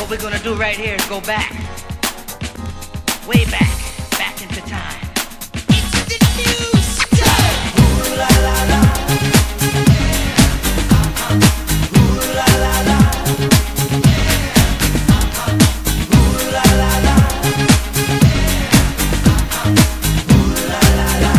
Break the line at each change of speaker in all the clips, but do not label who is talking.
What we're gonna do right here is go back, way back, back into time. It's the new style. Ooh la la la. Ooh la la la. Ooh la la la. Ooh la la la.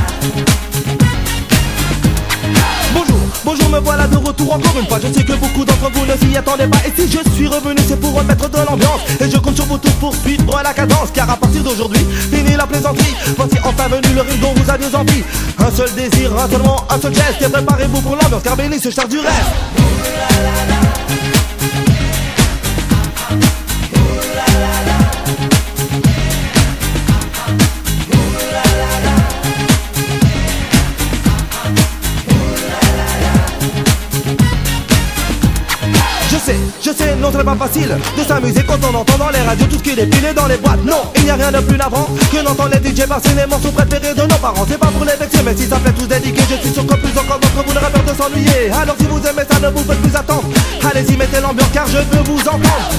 Bonjour, me voilà de retour encore une fois. Je sais que beaucoup d'entre vous ne s'y attendaient pas. Et si je suis revenu, c'est pour remettre de l'ambiance. Et je compte sur vous tous pour suivre la cadence. Car à partir d'aujourd'hui, fini la plaisanterie. Voici enfin venu le rythme dont vous aviez envie. Un seul désir, un seulement, un seul geste. Et préparez-vous pour l'ambiance, car Benny se charge du reste. Je sais, non c'est pas facile de s'amuser quand on entend dans les radios tout ce qui défile dans les boîtes. Non, il n'y a rien de plus navrant que d'entendre les DJ passer les morceaux préférés de nos parents. C'est pas pour les vexer, mais si ça fait tous dédiquer, je suis sûr que plus encore d'entre vous n'aurez peur de s'ennuyer. Alors si vous aimez ça, ne vous faites plus attendre. Allez-y, mettez l'ambiance car je veux vous entendre.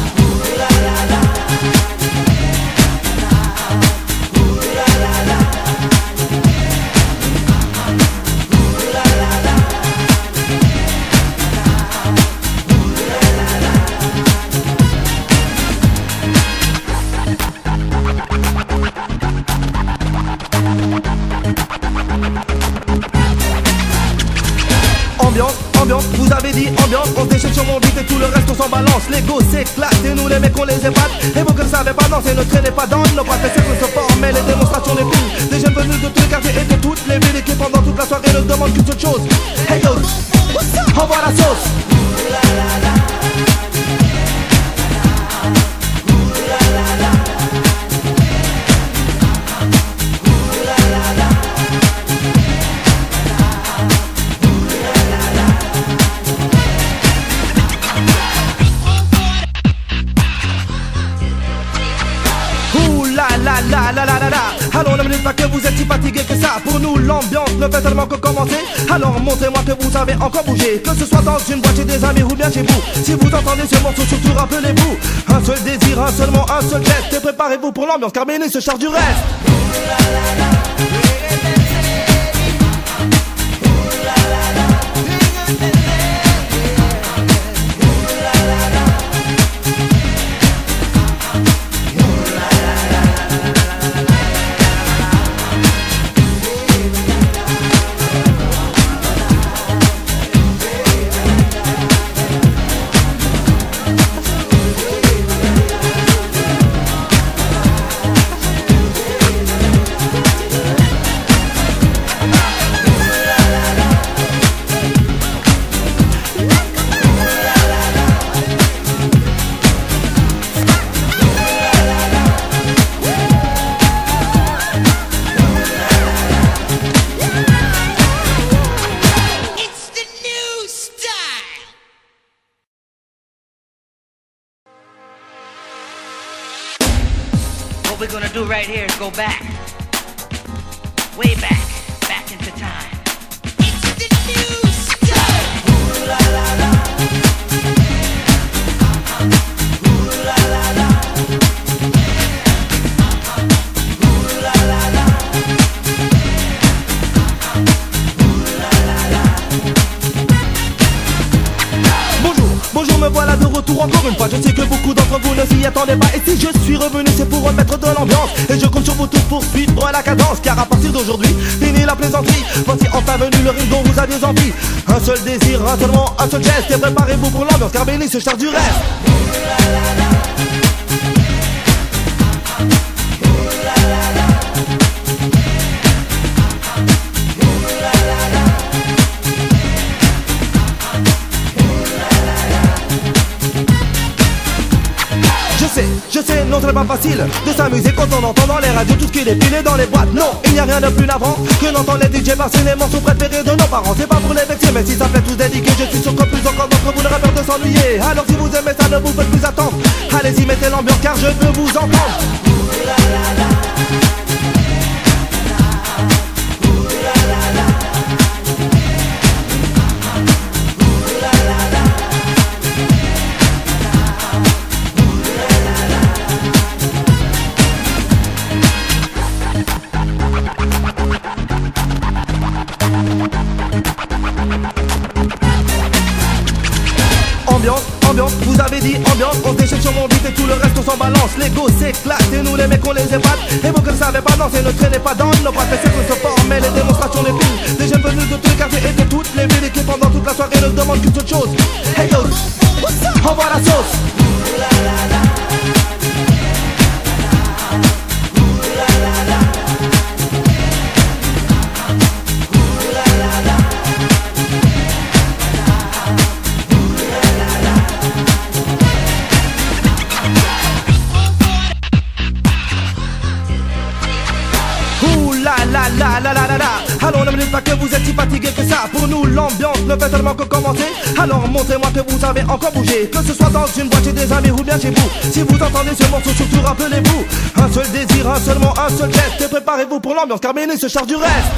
Ambiance, vous avez dit ambiance, on se déchaîne sur mon beat et tout le reste on s'en balance. L'ego s'éclate et nous les mecs on les épate. Et vous que ne savez pas danser, ne traînez pas dans nos pattes. Les cercles se forment et les démonstrations des filles. Des jeunes venus de tous les quartiers et de toutes les villes. Et qui pendant toute la soirée ne demandent qu'une seule chose. Hey yo, envoie la sauce. Alors ne me dites pas que vous êtes si fatigué que ça. Pour nous l'ambiance ne fait seulement que commencer. Alors montrez-moi que vous avez encore bougé. Que ce soit dans une boîte chez des amis ou bien chez vous. Si vous entendez ce morceau surtout rappelez-vous. Un seul désir, un seulement, un seul geste. Et préparez-vous pour l'ambiance car Benny se charge du reste.
What we're gonna do right here is go back, way back, back into time. It's the new style. Ooh la la la. Ooh la la la. Ooh la la la. Ooh la la la.
Bonjour, me voilà de retour encore une fois. Je sais que beaucoup d'entre vous ne s'y attendaient pas. Et si je suis revenu, c'est pour remettre de l'ambiance. Et je compte sur vous tous pour suivre la cadence. Car à partir d'aujourd'hui, fini la plaisanterie. Voici enfin venu le rythme dont vous aviez envie. Un seul désir, un seulement, un seul geste. Et préparez-vous pour l'ambiance car Benny se charge du reste. Je sais, non c'est pas facile de s'amuser quand on entend dans les radios tout ce qui défile dans les boîtes. Non, il n'y a rien de plus navrant que d'entendre les DJ passer les morceaux préférés de nos parents. C'est pas pour les vexer, mais si ça fait tous dédiquer, je suis sûr que plus encore d'entre vous n'aurez peur de s'ennuyer. Alors si vous aimez ça, ne vous faites plus attendre. Allez-y, mettez l'ambiance car je veux vous entendre. ambiance, ambiance, vous avez dit ambiance. On se déchaîne sur mon beat et tout le reste on s'en balance. L'ego s'éclate et nous les mecs on les épate. Et vous que ne savez pas danser, ne traînez pas dans nos pattes. Les cercles se forment et les démonstrations les filent. Des jeunes venus de tous les quartiers et de toutes les villes. Et qui pendant toute la soirée ne demandent qu'une seule chose. Hey yo, envoie la sauce. Alors ne me dites pas que vous êtes si fatigué que ça. Pour nous l'ambiance ne fait seulement que commencer. Alors montrez-moi que vous avez encore bougé. Que ce soit dans une boîte chez des amis ou bien chez vous. Si vous entendez ce morceau surtout rappelez-vous. Un seul désir, un seul mot, un seul geste. Et préparez-vous pour l'ambiance car Béni se charge du reste.